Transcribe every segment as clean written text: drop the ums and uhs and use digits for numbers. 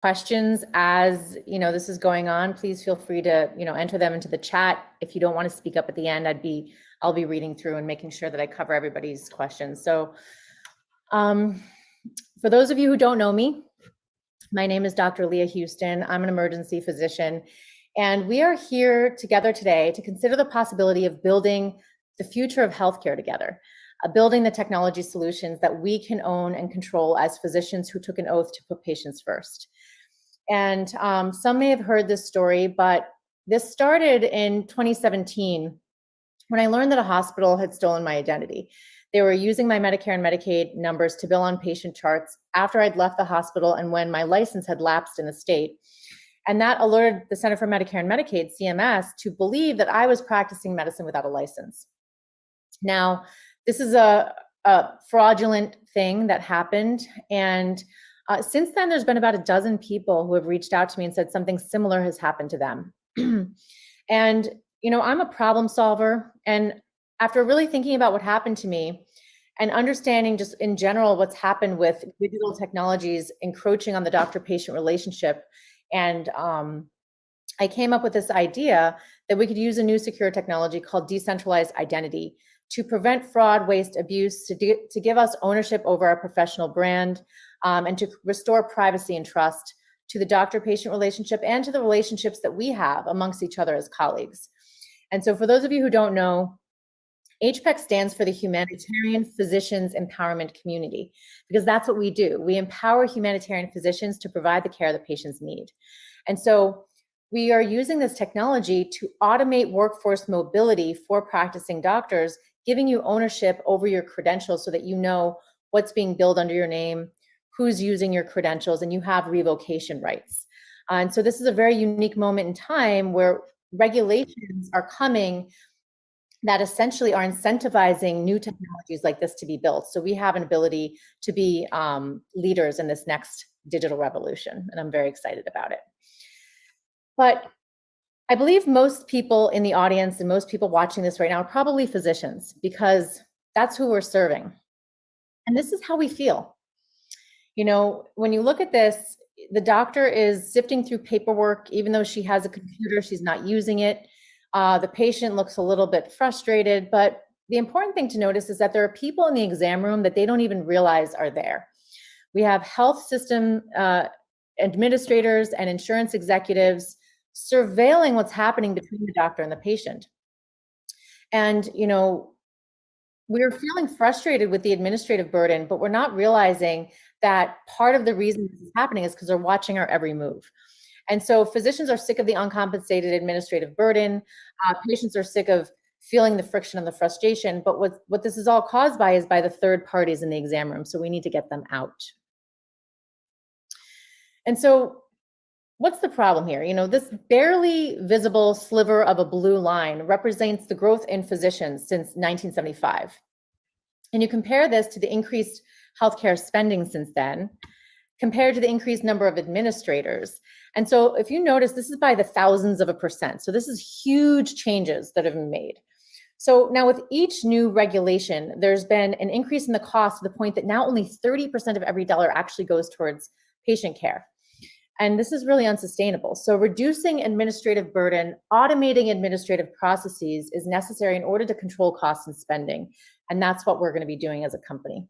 questions as this is going on, please feel free to enter them into the chat. If you don't want to speak up at the end, I'll be reading through and making sure that I cover everybody's questions. So for those of you who don't know me, my name is Dr. Leah Houston. I'm an emergency physician, and we are here together today to consider the possibility of building the future of healthcare together, building the technology solutions that we can own and control as physicians who took an oath to put patients first. And some may have heard this story, but this started in 2017 when I learned that a hospital had stolen my identity. They were using my Medicare and Medicaid numbers to bill on patient charts after I'd left the hospital and when my license had lapsed in the state. And that alerted the Center for Medicare and Medicaid, CMS, to believe that I was practicing medicine without a license. Now, this is a fraudulent thing that happened. And since then, there's been about a dozen people who have reached out to me and said something similar has happened to them. And, I'm a problem solver. And after really thinking about what happened to me and understanding just in general what's happened with digital technologies encroaching on the doctor-patient relationship, and I came up with this idea that we could use a new secure technology called decentralized identity to prevent fraud, waste, abuse, to give us ownership over our professional brand, and to restore privacy and trust to the doctor-patient relationship and to the relationships that we have amongst each other as colleagues. And so for those of you who don't know, HPEC stands for the Humanitarian Physicians Empowerment Community, because that's what we do. We empower humanitarian physicians to provide the care that patients need. And so we are using this technology to automate workforce mobility for practicing doctors, giving you ownership over your credentials so that you know what's being billed under your name, who's using your credentials, and you have revocation rights. And so this is a very unique moment in time where regulations are coming that essentially are incentivizing new technologies like this to be built. So we have an ability to be leaders in this next digital revolution, and I'm very excited about it. But I believe most people in the audience and most people watching this right now are probably physicians, because that's who we're serving. And this is how we feel. When you look at this, the doctor is sifting through paperwork. Even though she has a computer, she's not using it. The patient looks a little bit frustrated, but the important thing to notice is that there are people in the exam room that they don't even realize are there. We have health system administrators and insurance executives surveilling what's happening between the doctor and the patient. And, we're feeling frustrated with the administrative burden, but we're not realizing that part of the reason this is happening is because they're watching our every move. And so physicians are sick of the uncompensated administrative burden. Patients are sick of feeling the friction and the frustration. But what this is all caused by is by the third parties in the exam room. So we need to get them out. And so what's the problem here? This barely visible sliver of a blue line represents the growth in physicians since 1975. And you compare this to the increased healthcare spending since then, compared to the increased number of administrators. And so if you notice, this is by the thousands of a percent. So this is huge changes that have been made. So now with each new regulation, there's been an increase in the cost to the point that now only 30% of every dollar actually goes towards patient care. And this is really unsustainable. So reducing administrative burden, automating administrative processes is necessary in order to control costs and spending. And that's what we're going to be doing as a company.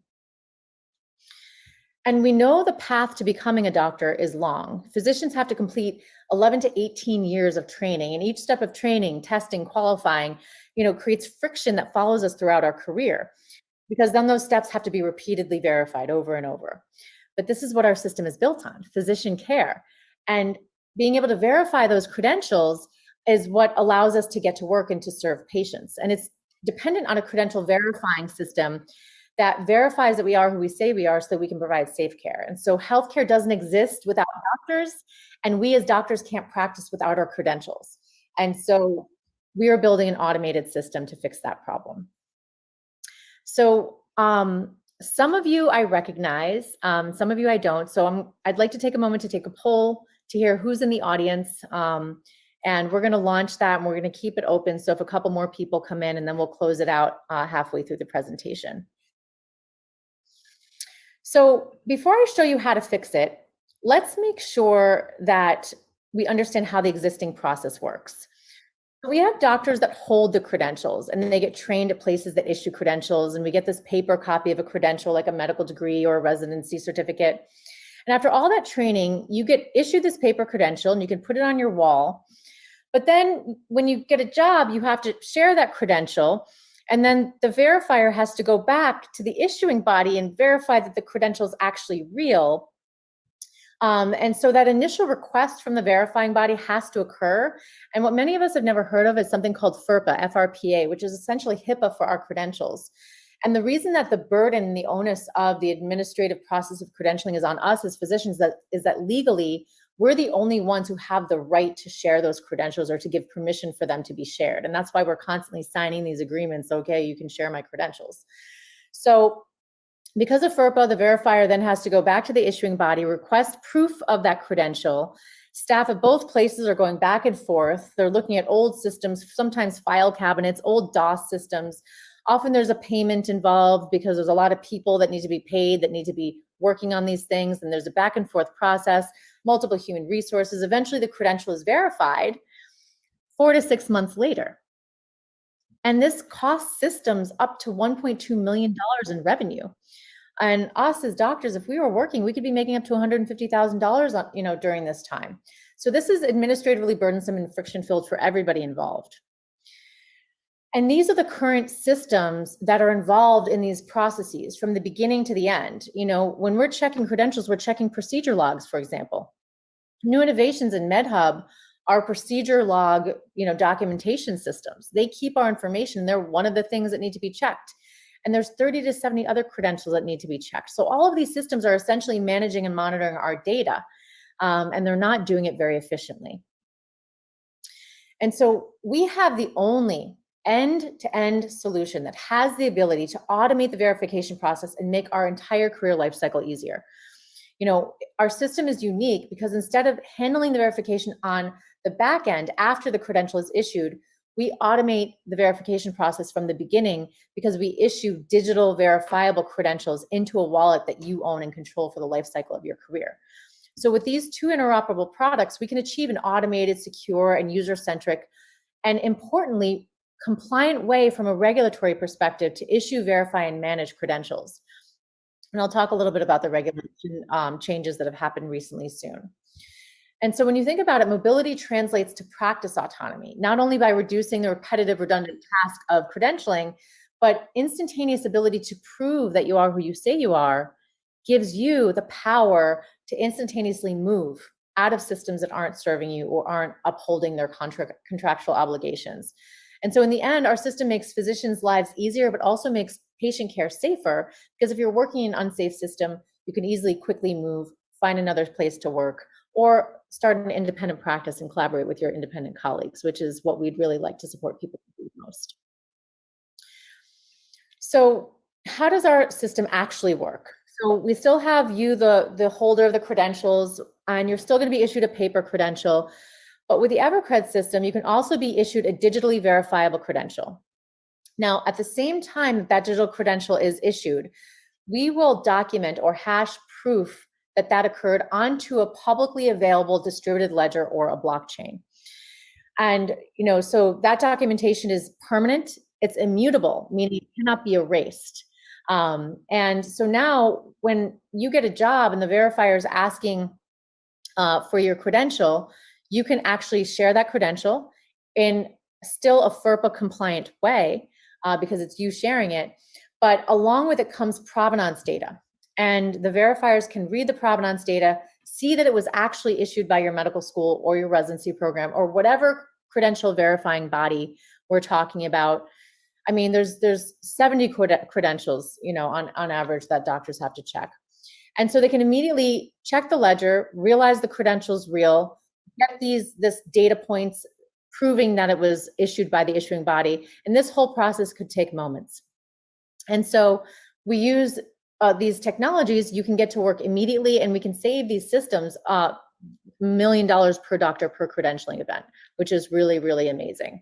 And we know the path to becoming a doctor is long. Physicians have to complete 11 to 18 years of training, and each step of training, testing, qualifying, creates friction that follows us throughout our career, because then those steps have to be repeatedly verified over and over. But this is what our system is built on, physician care. And being able to verify those credentials is what allows us to get to work and to serve patients. And it's dependent on a credential verifying system that verifies that we are who we say we are so that we can provide safe care. And so healthcare doesn't exist without doctors, and we as doctors can't practice without our credentials. And so we are building an automated system to fix that problem. So some of you I recognize, some of you I don't. So I'd like to take a moment to take a poll to hear who's in the audience. And we're going to launch that, and we're going to keep it open. So if a couple more people come in, and then we'll close it out halfway through the presentation. So before I show you how to fix it, let's make sure that we understand how the existing process works. We have doctors that hold the credentials and then they get trained at places that issue credentials, and we get this paper copy of a credential like a medical degree or a residency certificate. And after all that training, you get issued this paper credential and you can put it on your wall. But then when you get a job, you have to share that credential. And then the verifier has to go back to the issuing body and verify that the credential is actually real. And so that initial request from the verifying body has to occur. And what many of us have never heard of is something called FERPA, FRPA, which is essentially HIPAA for our credentials. And the reason that the burden and the onus of the administrative process of credentialing is on us as physicians is that legally, we're the only ones who have the right to share those credentials or to give permission for them to be shared. And that's why we're constantly signing these agreements. Okay, you can share my credentials. So because of FERPA, the verifier then has to go back to the issuing body, request proof of that credential. Staff at both places are going back and forth. They're looking at old systems, sometimes file cabinets, old DOS systems. Often there's a payment involved because there's a lot of people that need to be paid, that need to be working on these things, and there's a back and forth process, multiple human resources. Eventually the credential is verified 4 to 6 months later. And this costs systems up to $1.2 million in revenue. And us as doctors, if we were working, we could be making up to $150,000 during this time. So this is administratively burdensome and friction-filled for everybody involved. And these are the current systems that are involved in these processes from the beginning to the end. When we're checking credentials, we're checking procedure logs, for example. New innovations in MedHub are procedure log, documentation systems. They keep our information. They're one of the things that need to be checked. And there's 30 to 70 other credentials that need to be checked. So all of these systems are essentially managing and monitoring our data, and they're not doing it very efficiently. And so we have the only end-to-end solution that has the ability to automate the verification process and make our entire career life cycle easier. Our system is unique because instead of handling the verification on the back end after the credential is issued, we automate the verification process from the beginning because we issue digital verifiable credentials into a wallet that you own and control for the life cycle of your career. So with these two interoperable products, we can achieve an automated, secure, and user-centric, and importantly, compliant way from a regulatory perspective to issue, verify, and manage credentials. And I'll talk a little bit about the regulation changes that have happened recently soon. And so when you think about it, mobility translates to practice autonomy, not only by reducing the repetitive, redundant task of credentialing, but instantaneous ability to prove that you are who you say you are gives you the power to instantaneously move out of systems that aren't serving you or aren't upholding their contractual obligations. And so in the end, our system makes physicians' lives easier, but also makes patient care safer, because if you're working in an unsafe system, you can easily quickly move, find another place to work, or start an independent practice and collaborate with your independent colleagues, which is what we'd really like to support people to do most. So how does our system actually work? So we still have you, the holder of the credentials, and you're still going to be issued a paper credential. But with the EverCred system, you can also be issued a digitally verifiable credential. Now, at the same time that digital credential is issued, we will document or hash proof that occurred onto a publicly available distributed ledger or a blockchain. And, so that documentation is permanent, it's immutable, meaning it cannot be erased. And so now when you get a job and the verifier is asking for your credential, you can actually share that credential in still a FERPA compliant way because it's you sharing it. But along with it comes provenance data. And the verifiers can read the provenance data, see that it was actually issued by your medical school or your residency program or whatever credential verifying body we're talking about. I mean, there's 70 credentials, on average that doctors have to check. And so they can immediately check the ledger, realize the credential's real, get this data points proving that it was issued by the issuing body. And this whole process could take moments. And so we use these technologies. You can get to work immediately, and we can save these systems $1 million per doctor per credentialing event, which is really, really amazing.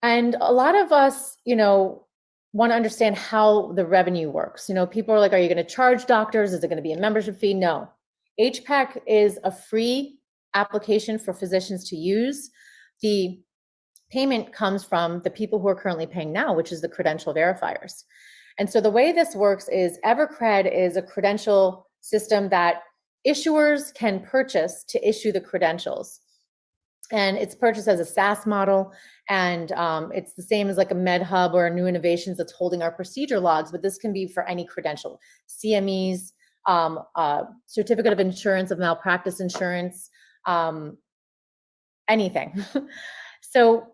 And a lot of us, want to understand how the revenue works. People are like, are you going to charge doctors? Is it going to be a membership fee? No. HPEC is a free application for physicians to use. The payment comes from the people who are currently paying now, which is the credential verifiers. And so the way this works is EverCred is a credential system that issuers can purchase to issue the credentials. And it's purchased as a SaaS model, and it's the same as like a MedHub or a New Innovations that's holding our procedure logs, but this can be for any credential, CMEs, certificate of insurance of malpractice insurance, anything. So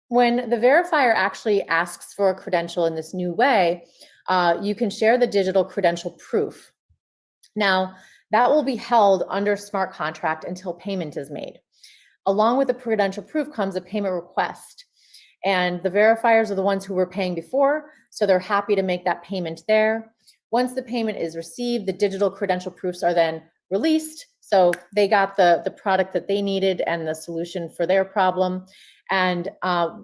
when the verifier actually asks for a credential in this new way, you can share the digital credential proof. Now, that will be held under smart contract until payment is made. Along with the credential proof comes a payment request. And the verifiers are the ones who were paying before, so they're happy to make that payment there. Once the payment is received, the digital credential proofs are then released. So they got the product that they needed and the solution for their problem. And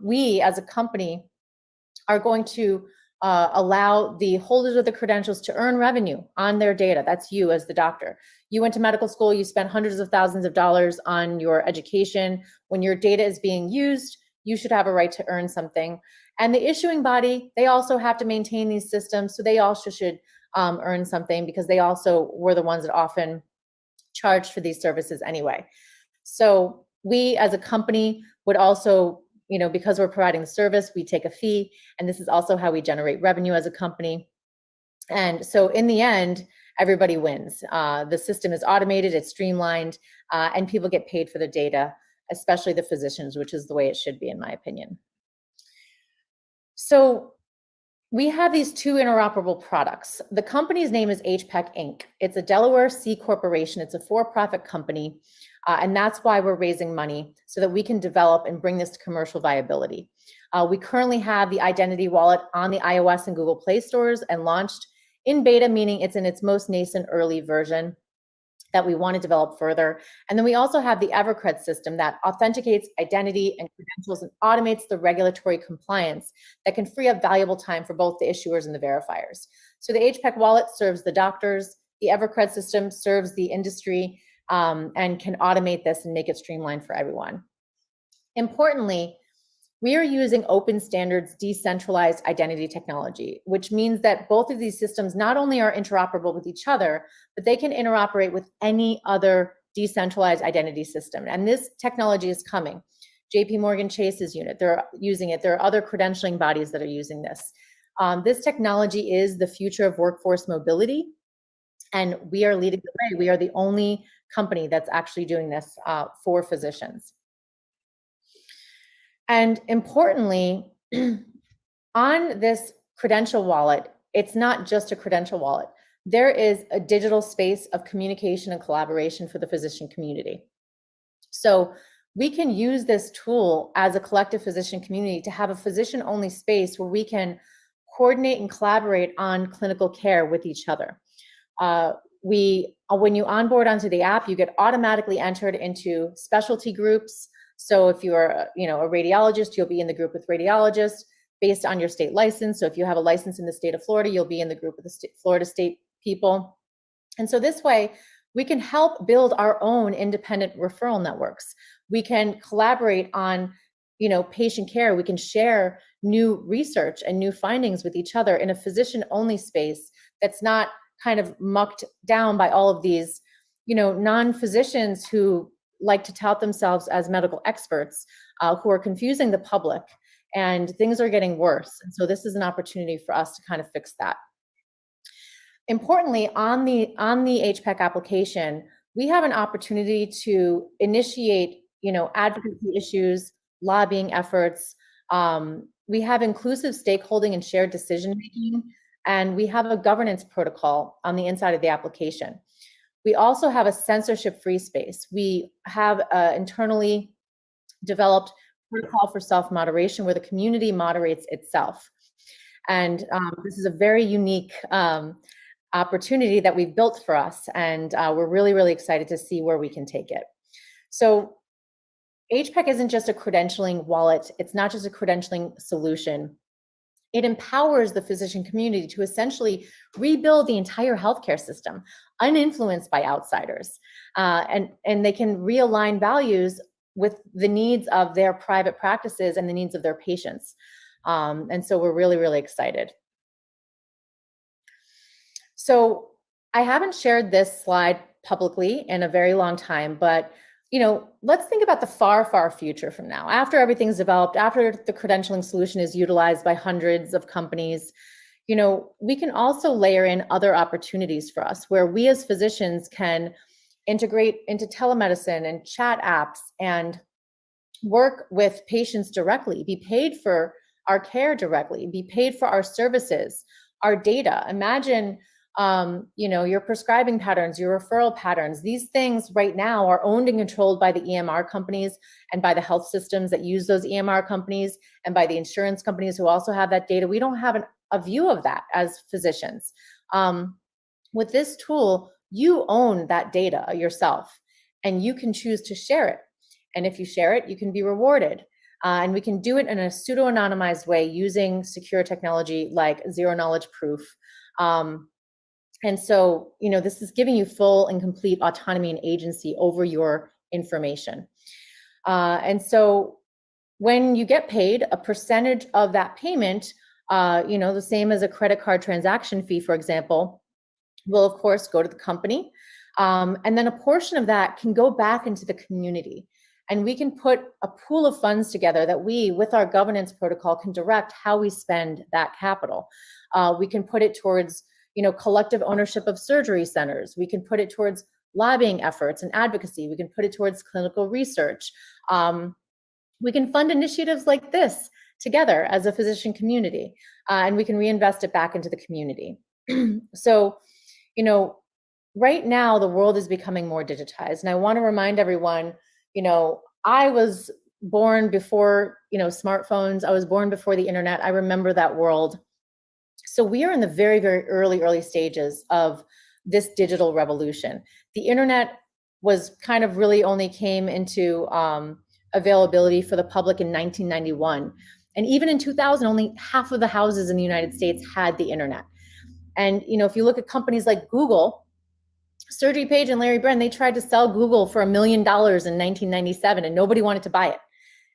we as a company are going to allow the holders of the credentials to earn revenue on their data. That's you as the doctor. You went to medical school, you spent hundreds of thousands of dollars on your education. When your data is being used, you should have a right to earn something. And the issuing body, they also have to maintain these systems, so they also should earn something, because they also were the ones that often charged for these services anyway. So we as a company would also, because we're providing the service, we take a fee, and this is also how we generate revenue as a company. And so in the end, everybody wins. The system is automated, it's streamlined, and people get paid for the data, especially the physicians, which is the way it should be, in my opinion. So we have these two interoperable products. The company's name is HPEC Inc. It's a Delaware C corporation. It's a for-profit company. And that's why we're raising money, so that we can develop and bring this to commercial viability. We currently have the Identity Wallet on the iOS and Google Play stores and launched in beta, meaning it's in its most nascent early version that we want to develop further. And then we also have the EverCred system that authenticates identity and credentials and automates the regulatory compliance that can free up valuable time for both the issuers and the verifiers. So the HPEC wallet serves the doctors, the EverCred system serves the industry, and can automate this and make it streamlined for everyone. Importantly, we are using open standards decentralized identity technology, which means that both of these systems not only are interoperable with each other, but they can interoperate with any other decentralized identity system. And this technology is coming. JP Morgan Chase's unit, they're using it. There are other credentialing bodies that are using this. This technology is the future of workforce mobility, and we are leading the way. We are the only company that's actually doing this for physicians. And importantly, on this credential wallet, it's not just a credential wallet. There is a digital space of communication and collaboration for the physician community. So we can use this tool as a collective physician community to have a physician-only space where we can coordinate and collaborate on clinical care with each other. When you onboard onto the app, you get automatically entered into specialty groups. So if you're a radiologist, you'll be in the group with radiologists based on your state license. So if you have a license in the state of Florida, you'll be in the group with the Florida state people. And so this way, we can help build our own independent referral networks. We can collaborate on, patient care. We can share new research and new findings with each other in a physician-only space that's not kind of mucked down by all of these, non-physicians who like to tout themselves as medical experts, who are confusing the public, and things are getting worse. And so this is an opportunity for us to kind of fix that. Importantly, on the HPEC application, we have an opportunity to initiate, advocacy issues, lobbying efforts. We have inclusive stakeholding and shared decision-making, and we have a governance protocol on the inside of the application. We also have a censorship-free space. We have internally developed protocol for self-moderation where the community moderates itself. And this is a very unique opportunity that we've built for us, and we're really, really excited to see where we can take it. So HPEC isn't just a credentialing wallet. It's not just a credentialing solution. It empowers the physician community to essentially rebuild the entire healthcare system, uninfluenced by outsiders. And they can realign values with the needs of their private practices and the needs of their patients. And so we're really, really excited. So I haven't shared this slide publicly in a very long time, but let's think about the far, far future from now. After everything's developed, after the credentialing solution is utilized by hundreds of companies, we can also layer in other opportunities for us where we as physicians can integrate into telemedicine and chat apps and work with patients directly, be paid for our care directly, be paid for our services, our data. Imagine your prescribing patterns, your referral patterns. These things right now are owned and controlled by the EMR companies and by the health systems that use those EMR companies and by the insurance companies who also have that data. We don't have a view of that as physicians. With this tool, you own that data yourself and you can choose to share it. And if you share it, you can be rewarded. And we can do it in a pseudo-anonymized way using secure technology like zero-knowledge proof. And so, this is giving you full and complete autonomy and agency over your information. And so when you get paid, a percentage of that payment, the same as a credit card transaction fee, for example, will of course go to the company. And then a portion of that can go back into the community. And we can put a pool of funds together that we, with our governance protocol, can direct how we spend that capital. We can put it towards collective ownership of surgery centers. We can put it towards lobbying efforts and advocacy. We can put it towards clinical research. We can fund initiatives like this together as a physician community, and we can reinvest it back into the community. So, right now the world is becoming more digitized, and I want to remind everyone, I was born before, smartphones. I was born before the internet. I remember that world. So we are in the very, very early stages of this digital revolution. The internet was kind of really only came into availability for the public in 1991. And even in 2000, only half of the houses in the United States had the internet. And, if you look at companies like Google, Sergey Page and Larry Brennan, they tried to sell Google for $1 million in 1997 and nobody wanted to buy it.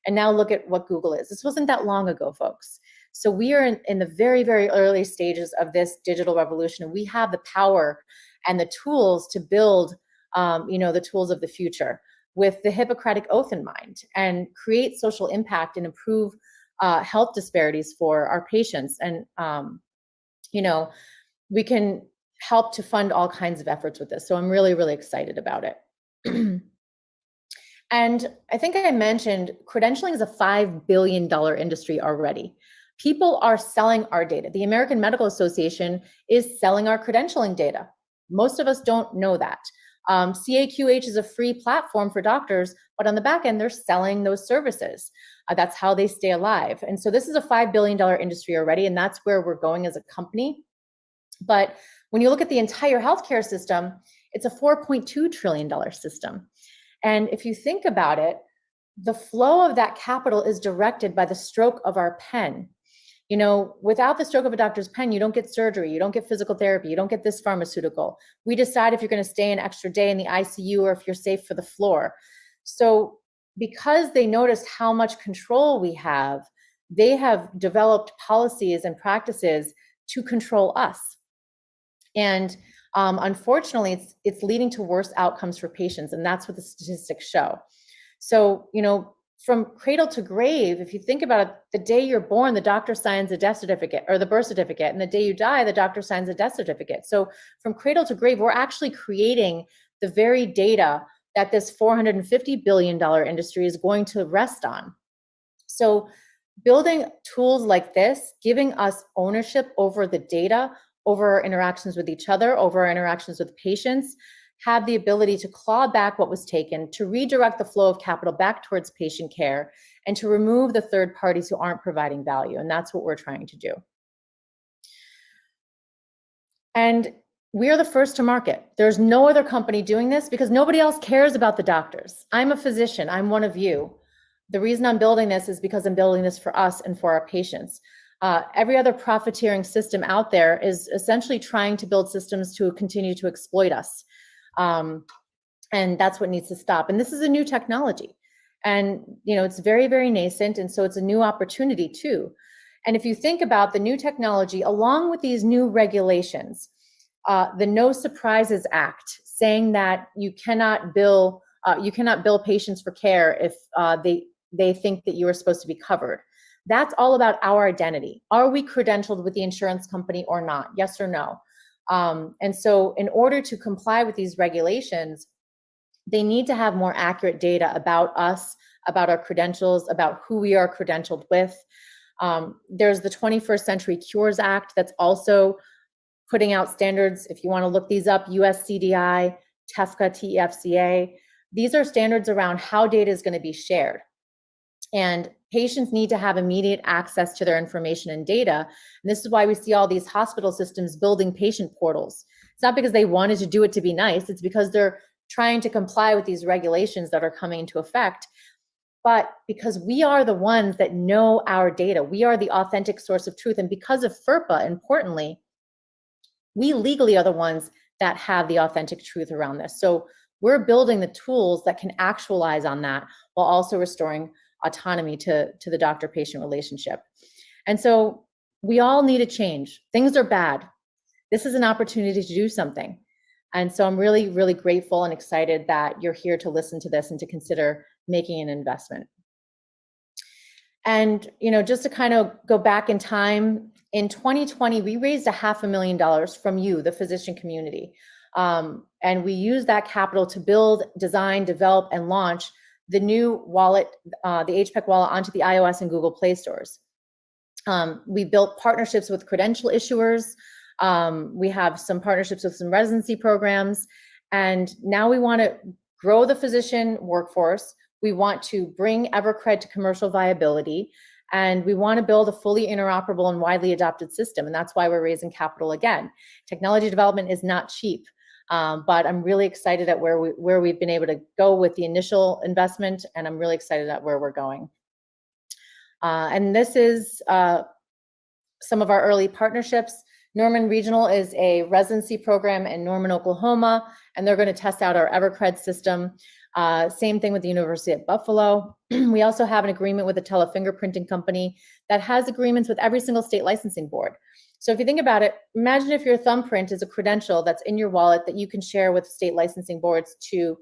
And now look at what Google is. This wasn't that long ago, folks. So we are in the very, very early stages of this digital revolution, and we have the power and the tools to build, the tools of the future with the Hippocratic Oath in mind and create social impact and improve health disparities for our patients. And, we can help to fund all kinds of efforts with this. So I'm really, really excited about it. And I think I mentioned credentialing is a $5 billion industry already. People are selling our data. The American Medical Association is selling our credentialing data. Most of us don't know that. CAQH is a free platform for doctors, but on the back end, they're selling those services. That's how they stay alive. And so this is a $5 billion industry already, and that's where we're going as a company. But when you look at the entire healthcare system, it's a $4.2 trillion system. And if you think about it, the flow of that capital is directed by the stroke of our pen. Without the stroke of a doctor's pen, you don't get surgery, you don't get physical therapy, you don't get this pharmaceutical. We decide if you're going to stay an extra day in the ICU or if you're safe for the floor. So because they noticed how much control we have, they have developed policies and practices to control us. And unfortunately, it's leading to worse outcomes for patients, and that's what the statistics show. So, from cradle to grave, if you think about it, the day you're born, the doctor signs a death certificate or the birth certificate, and the day you die, the doctor signs a death certificate. So from cradle to grave, we're actually creating the very data that this $450 billion industry is going to rest on. So building tools like this, giving us ownership over the data, over our interactions with each other, over our interactions with patients, have the ability to claw back what was taken, to redirect the flow of capital back towards patient care, and to remove the third parties who aren't providing value. And that's what we're trying to do. And we are the first to market. There's no other company doing this because nobody else cares about the doctors. I'm a physician. I'm one of you. The reason I'm building this is because I'm building this for us and for our patients. Every other profiteering system out there is essentially trying to build systems to continue to exploit us. And that's what needs to stop. And this is a new technology. And, it's very, very nascent. And so it's a new opportunity too. And if you think about the new technology, along with these new regulations, the No Surprises Act, saying that you cannot bill patients for care if they think that you are supposed to be covered. That's all about our identity. Are we credentialed with the insurance company or not? Yes or no? And so in order to comply with these regulations, they need to have more accurate data about us, about our credentials, about who we are credentialed with. There's the 21st Century Cures Act that's also putting out standards. If you want to look these up, USCDI, TEFCA, TEFCA. These are standards around how data is going to be shared. And patients need to have immediate access to their information and data. And this is why we see all these hospital systems building patient portals. It's not because they wanted to do it to be nice. It's because they're trying to comply with these regulations that are coming into effect. But because we are the ones that know our data, we are the authentic source of truth. And because of FERPA, importantly, we legally are the ones that have the authentic truth around this. So we're building the tools that can actualize on that while also restoring autonomy to the doctor-patient relationship. And so we all need a change. Things are bad. This is an opportunity to do something. And so I'm really, really grateful and excited that you're here to listen to this and to consider making an investment. And, just to kind of go back in time, in 2020, we raised $500,000 from you, the physician community. And we used that capital to build, design, develop, and launch the new wallet, the HPEC wallet, onto the iOS and Google Play stores. We built partnerships with credential issuers. We have some partnerships with some residency programs. And now we want to grow the physician workforce. We want to bring EverCred to commercial viability. And we want to build a fully interoperable and widely adopted system. And that's why we're raising capital again. Technology development is not cheap. But I'm really excited at where we've been able to go with the initial investment, and I'm really excited at where we're going. And this is some of our early partnerships. Norman Regional is a residency program in Norman, Oklahoma, and they're going to test out our EverCred system. Same thing with the University at Buffalo. We also have an agreement with a telefingerprinting company that has agreements with every single state licensing board. So if you think about it, imagine if your thumbprint is a credential that's in your wallet that you can share with state licensing boards to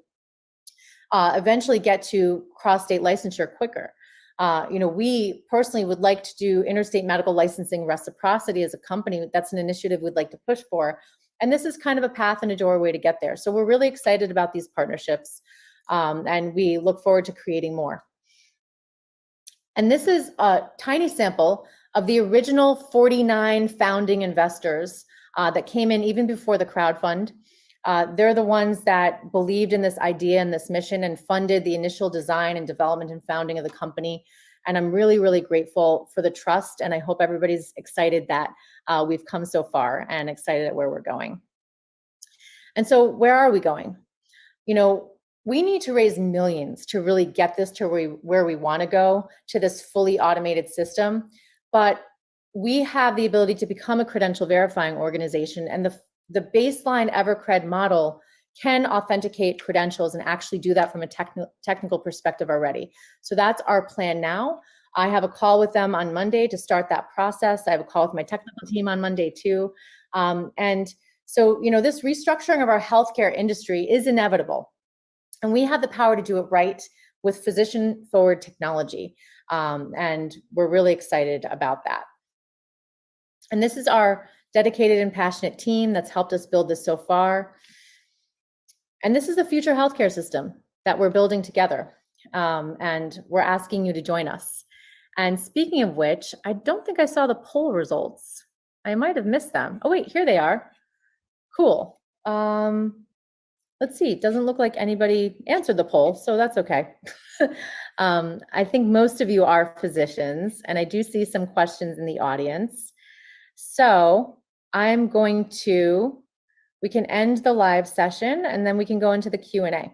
eventually get to cross-state licensure quicker. We personally would like to do interstate medical licensing reciprocity as a company. That's an initiative we'd like to push for. And this is kind of a path and a doorway to get there. So we're really excited about these partnerships, and we look forward to creating more. And this is a tiny sample of the original 49 founding investors that came in even before the crowdfund. They're the ones that believed in this idea and this mission and funded the initial design and development and founding of the company. And I'm really, really grateful for the trust. And I hope everybody's excited that we've come so far and excited at where we're going. And so where are we going? We need to raise millions to really get this to where we want to go, to this fully automated system. But we have the ability to become a credential verifying organization, and the baseline EverCred model can authenticate credentials and actually do that from a technical perspective already. So that's our plan now. I have a call with them on Monday to start that process. I have a call with my technical team on Monday too. And so, this restructuring of our healthcare industry is inevitable. And we have the power to do it right with physician-forward technology. And we're really excited about that. And this is our dedicated and passionate team that's helped us build this so far. And this is the future healthcare system that we're building together. And we're asking you to join us. And speaking of which, I don't think I saw the poll results. I might have missed them. Oh, wait, here they are. Cool. Let's see, it doesn't look like anybody answered the poll, so that's okay. I think most of you are physicians, and I do see some questions in the audience. So we can end the live session, and then we can go into the Q&A.